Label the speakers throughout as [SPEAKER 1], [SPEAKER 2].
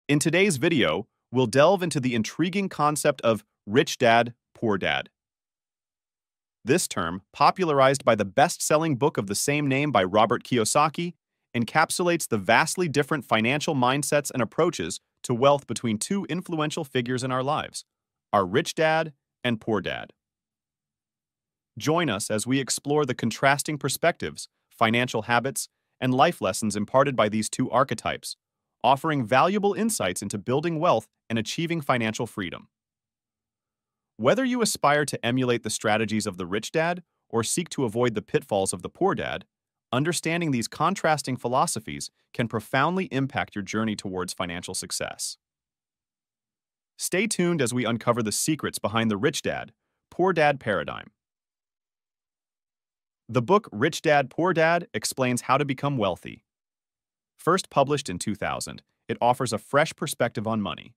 [SPEAKER 1] In today's video, we'll delve into the intriguing concept of rich dad, poor dad. This term, popularized by the best-selling book of the same name by Robert Kiyosaki, encapsulates the vastly different financial mindsets and approaches to wealth between two influential figures in our lives, our rich dad and poor dad. Join us as we explore the contrasting perspectives, financial habits, and life lessons imparted by these two archetypes, offering valuable insights into building wealth and achieving financial freedom. Whether you aspire to emulate the strategies of the rich dad or seek to avoid the pitfalls of the poor dad, understanding these contrasting philosophies can profoundly impact your journey towards financial success. Stay tuned as we uncover the secrets behind the rich dad, poor dad paradigm. The book Rich Dad, Poor Dad explains how to become wealthy. First published in 2000, it offers a fresh perspective on money.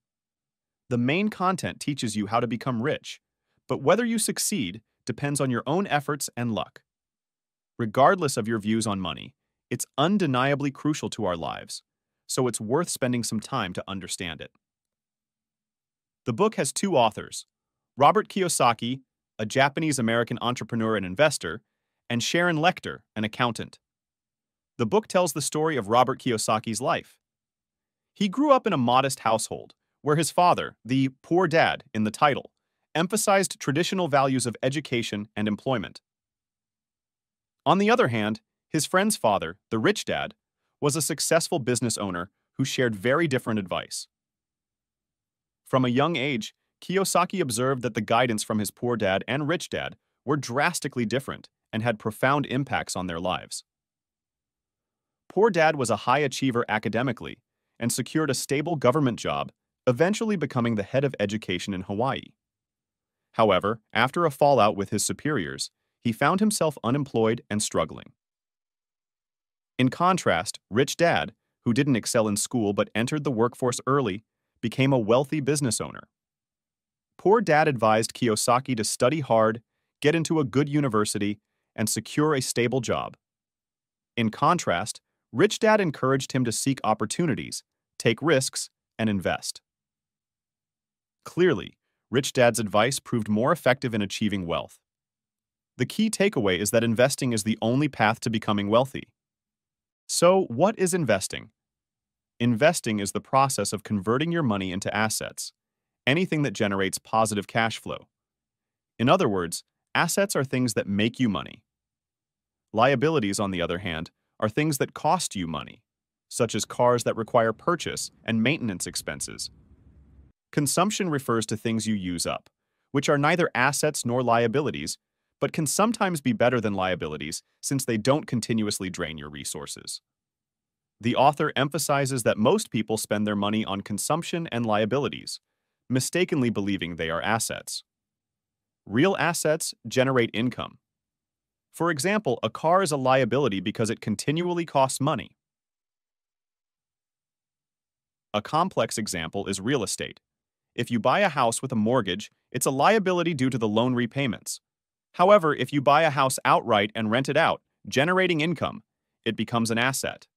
[SPEAKER 1] The main content teaches you how to become rich, but whether you succeed depends on your own efforts and luck. Regardless of your views on money, it's undeniably crucial to our lives, so it's worth spending some time to understand it. The book has two authors, Robert Kiyosaki, a Japanese-American entrepreneur and investor, and Sharon Lechter, an accountant. The book tells the story of Robert Kiyosaki's life. He grew up in a modest household, where his father, the poor dad in the title, emphasized traditional values of education and employment. On the other hand, his friend's father, the rich dad, was a successful business owner who shared very different advice. From a young age, Kiyosaki observed that the guidance from his poor dad and rich dad were drastically different and had profound impacts on their lives. Poor dad was a high achiever academically and secured a stable government job, eventually becoming the head of education in Hawaii. However, after a fallout with his superiors, he found himself unemployed and struggling. In contrast, rich dad, who didn't excel in school but entered the workforce early, became a wealthy business owner. Poor dad advised Kiyosaki to study hard, get into a good university, and secure a stable job. In contrast, rich dad encouraged him to seek opportunities, take risks, and invest. Clearly, rich dad's advice proved more effective in achieving wealth. The key takeaway is that investing is the only path to becoming wealthy. So, what is investing? Investing is the process of converting your money into assets, anything that generates positive cash flow. In other words, assets are things that make you money. Liabilities, on the other hand, are things that cost you money, such as cars that require purchase and maintenance expenses. Consumption refers to things you use up, which are neither assets nor liabilities, but can sometimes be better than liabilities since they don't continuously drain your resources. The author emphasizes that most people spend their money on consumption and liabilities, mistakenly believing they are assets. Real assets generate income. For example, a car is a liability because it continually costs money. A complex example is real estate. If you buy a house with a mortgage, it's a liability due to the loan repayments. However, if you buy a house outright and rent it out, generating income, it becomes an asset.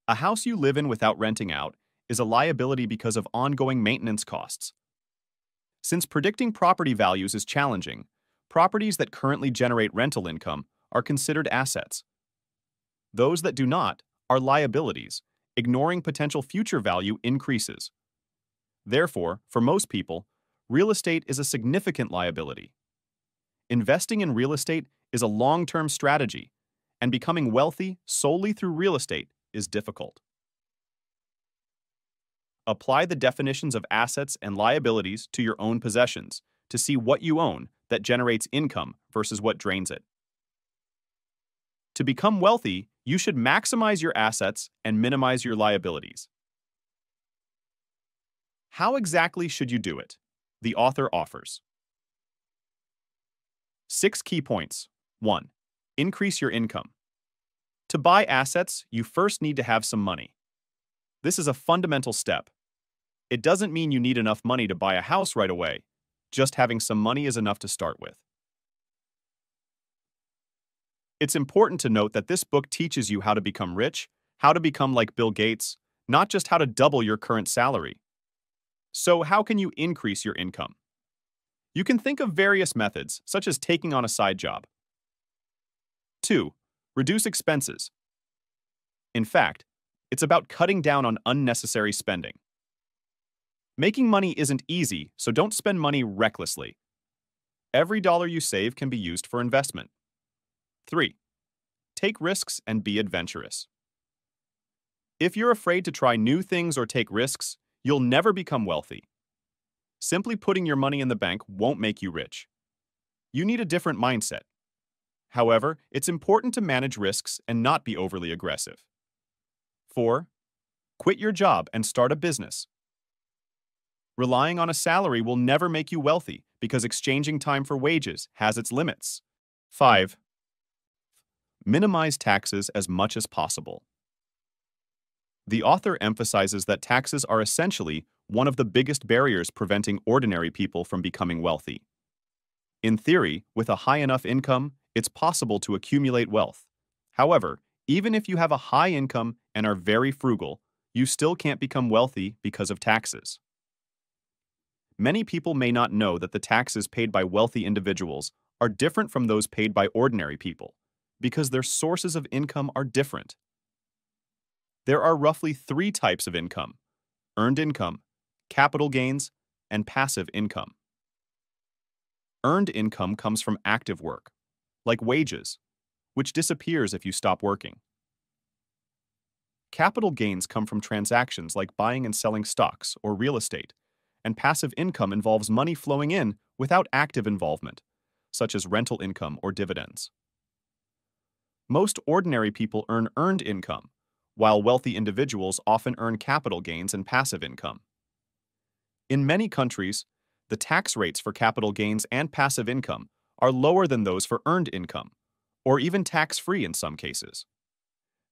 [SPEAKER 1] A house you live in without renting out is a liability because of ongoing maintenance costs. Since predicting property values is challenging, properties that currently generate rental income are considered assets. Those that do not are liabilities, ignoring potential future value increases. Therefore, for most people, real estate is a significant liability. Investing in real estate is a long-term strategy, and becoming wealthy solely through real estate is difficult. Apply the definitions of assets and liabilities to your own possessions to see what you own that generates income versus what drains it. To become wealthy, you should maximize your assets and minimize your liabilities. How exactly should you do it? The author offers 6 key points. 1. Increase your income. To buy assets, you first need to have some money. This is a fundamental step. It doesn't mean you need enough money to buy a house right away. Just having some money is enough to start with. It's important to note that this book teaches you how to become rich, how to become like Bill Gates, not just how to double your current salary. So how can you increase your income? You can think of various methods, such as taking on a side job. 2. Reduce expenses. In fact, it's about cutting down on unnecessary spending. Making money isn't easy, so don't spend money recklessly. Every dollar you save can be used for investment. 3. Take risks and be adventurous. If you're afraid to try new things or take risks, you'll never become wealthy. Simply putting your money in the bank won't make you rich. You need a different mindset. However, it's important to manage risks and not be overly aggressive. 4. Quit your job and start a business. Relying on a salary will never make you wealthy because exchanging time for wages has its limits. 5. Minimize taxes as much as possible. The author emphasizes that taxes are essentially one of the biggest barriers preventing ordinary people from becoming wealthy. In theory, with a high enough income, it's possible to accumulate wealth. However, even if you have a high income and are very frugal, you still can't become wealthy because of taxes. Many people may not know that the taxes paid by wealthy individuals are different from those paid by ordinary people, because their sources of income are different. There are roughly 3 types of income: earned income, capital gains, and passive income. Earned income comes from active work, like wages, which disappears if you stop working. Capital gains come from transactions like buying and selling stocks or real estate, and passive income involves money flowing in without active involvement, such as rental income or dividends. Most ordinary people earn earned income, while wealthy individuals often earn capital gains and passive income. In many countries, the tax rates for capital gains and passive income are lower than those for earned income, or even tax-free in some cases.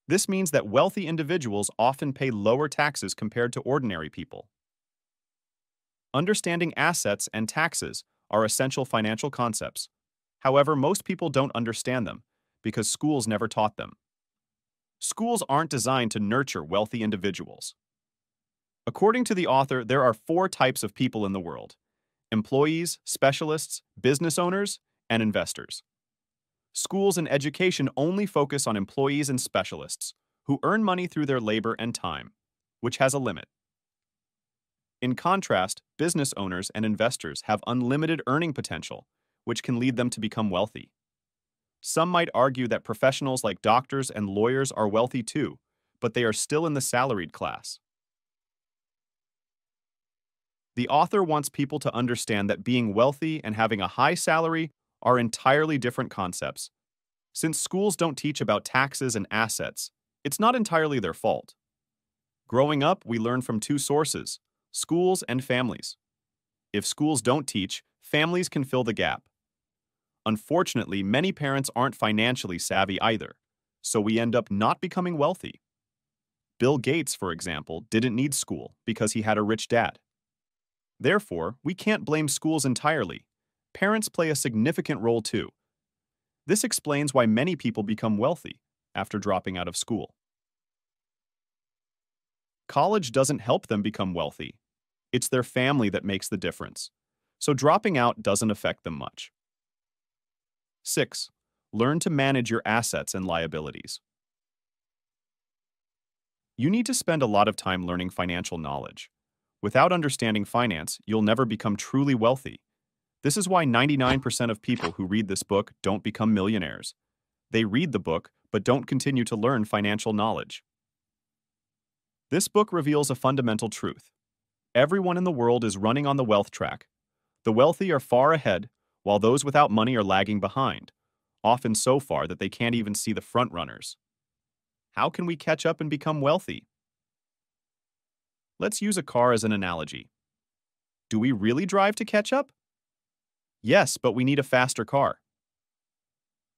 [SPEAKER 1] This means that wealthy individuals often pay lower taxes compared to ordinary people. Understanding assets and taxes are essential financial concepts. However, most people don't understand them because schools never taught them. Schools aren't designed to nurture wealthy individuals. According to the author, there are 4 types of people in the world: employees, specialists, business owners, and investors. Schools and education only focus on employees and specialists who earn money through their labor and time, which has a limit. In contrast, business owners and investors have unlimited earning potential, which can lead them to become wealthy. Some might argue that professionals like doctors and lawyers are wealthy too, but they are still in the salaried class. The author wants people to understand that being wealthy and having a high salary are entirely different concepts. Since schools don't teach about taxes and assets, it's not entirely their fault. Growing up, we learn from 2 sources: schools and families. If schools don't teach, families can fill the gap. Unfortunately, many parents aren't financially savvy either, so we end up not becoming wealthy. Bill Gates, for example, didn't need school because he had a rich dad. Therefore, we can't blame schools entirely. Parents play a significant role too. This explains why many people become wealthy after dropping out of school. College doesn't help them become wealthy. It's their family that makes the difference, so dropping out doesn't affect them much. 6. Learn to manage your assets and liabilities. You need to spend a lot of time learning financial knowledge. Without understanding finance, you'll never become truly wealthy. This is why 99% of people who read this book don't become millionaires. They read the book, but don't continue to learn financial knowledge. This book reveals a fundamental truth. Everyone in the world is running on the wealth track. The wealthy are far ahead, while those without money are lagging behind, often so far that they can't even see the front runners. How can we catch up and become wealthy? Let's use a car as an analogy. Do we really drive to catch up? Yes, but we need a faster car.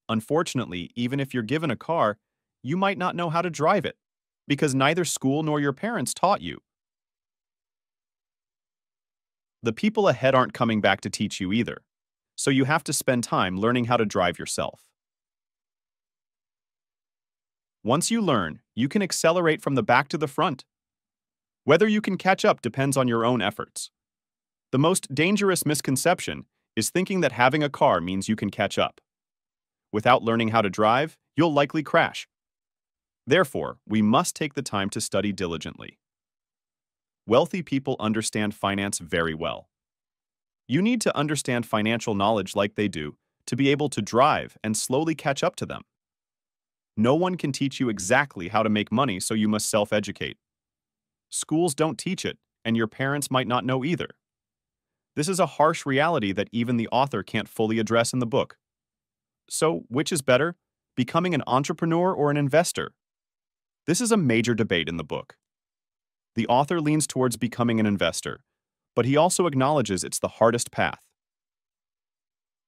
[SPEAKER 1] Unfortunately, even if you're given a car, you might not know how to drive it, because neither school nor your parents taught you. The people ahead aren't coming back to teach you either, so you have to spend time learning how to drive yourself. Once you learn, you can accelerate from the back to the front. Whether you can catch up depends on your own efforts. The most dangerous misconception is thinking that having a car means you can catch up. Without learning how to drive, you'll likely crash. Therefore, we must take the time to study diligently. Wealthy people understand finance very well. You need to understand financial knowledge like they do to be able to drive and slowly catch up to them. No one can teach you exactly how to make money, so you must self-educate. Schools don't teach it, and your parents might not know either. This is a harsh reality that even the author can't fully address in the book. So, which is better, becoming an entrepreneur or an investor? This is a major debate in the book. The author leans towards becoming an investor, but he also acknowledges it's the hardest path.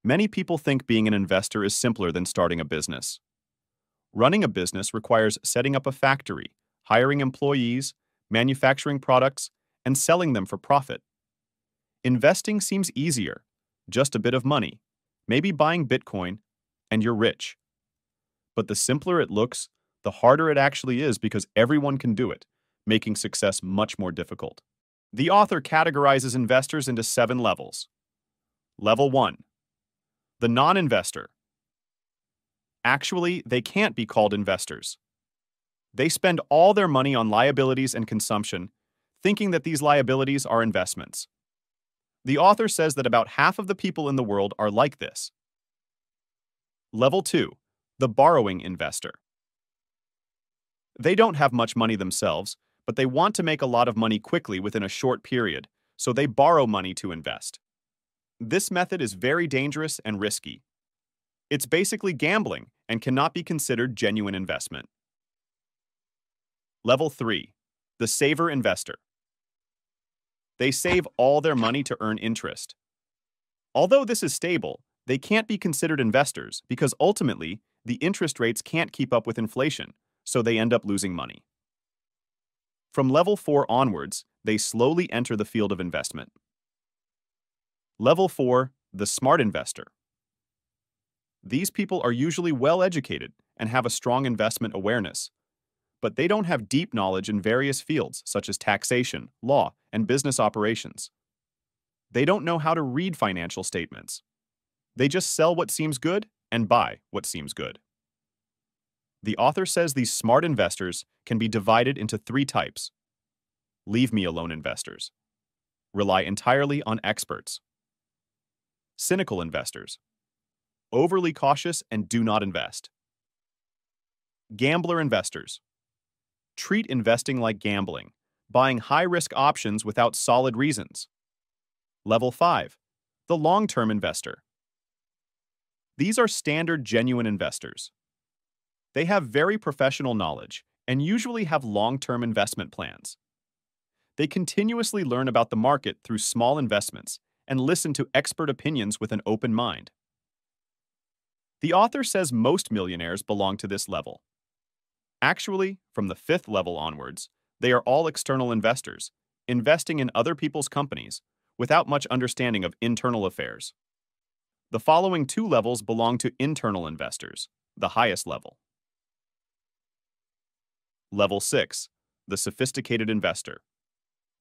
[SPEAKER 1] Many people think being an investor is simpler than starting a business. Running a business requires setting up a factory, hiring employees, manufacturing products, and selling them for profit. Investing seems easier, just a bit of money, maybe buying Bitcoin, and you're rich. But the simpler it looks, the harder it actually is because everyone can do it, making success much more difficult. The author categorizes investors into 7 levels. Level 1. The non-investor. Actually, they can't be called investors. They spend all their money on liabilities and consumption, thinking that these liabilities are investments. The author says that about half of the people in the world are like this. Level 2. The borrowing investor. They don't have much money themselves, but they want to make a lot of money quickly within a short period, so they borrow money to invest. This method is very dangerous and risky. It's basically gambling and cannot be considered genuine investment. Level 3. The saver investor. They save all their money to earn interest. Although this is stable, they can't be considered investors because ultimately, the interest rates can't keep up with inflation, so they end up losing money. From level 4 onwards, they slowly enter the field of investment. Level 4. The smart investor. These people are usually well-educated and have a strong investment awareness, but they don't have deep knowledge in various fields such as taxation, law, and business operations. They don't know how to read financial statements. They just sell what seems good and buy what seems good. The author says these smart investors can be divided into 3 types. Leave-me-alone investors. Rely entirely on experts. Cynical investors. Overly cautious and do not invest. Gambler investors. Treat investing like gambling, buying high-risk options without solid reasons. Level 5. The long-term investor. These are standard genuine investors. They have very professional knowledge and usually have long-term investment plans. They continuously learn about the market through small investments and listen to expert opinions with an open mind. The author says most millionaires belong to this level. Actually, from the 5th level onwards, they are all external investors, investing in other people's companies without much understanding of internal affairs. The following 2 levels belong to internal investors, the highest level. Level 6. The sophisticated investor.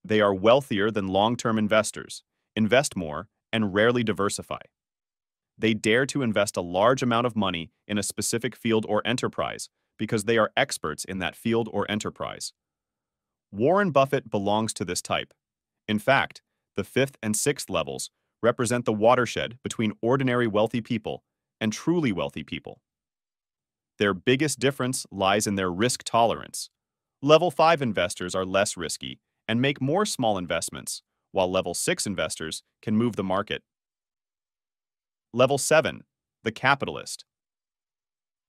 [SPEAKER 1] They are wealthier than long-term investors, invest more, and rarely diversify. They dare to invest a large amount of money in a specific field or enterprise because they are experts in that field or enterprise. Warren Buffett belongs to this type. In fact, the 5th and 6th levels represent the watershed between ordinary wealthy people and truly wealthy people. Their biggest difference lies in their risk tolerance. Level 5 investors are less risky and make more small investments, while Level 6 investors can move the market. Level 7. The capitalist.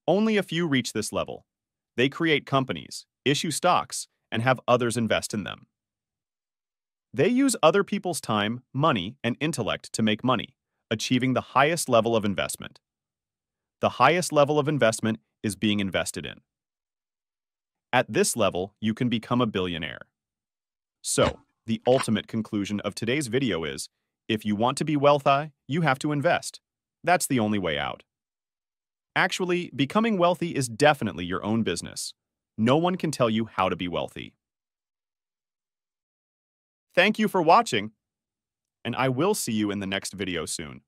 [SPEAKER 1] Only a few reach this level. They create companies, issue stocks, and have others invest in them. They use other people's time, money, and intellect to make money, achieving the highest level of investment. The highest level of investment is being invested in. At this level, you can become a billionaire. So, the ultimate conclusion of today's video is, if you want to be wealthy, you have to invest. That's the only way out. Actually, becoming wealthy is definitely your own business. No one can tell you how to be wealthy. Thank you for watching, and I will see you in the next video soon.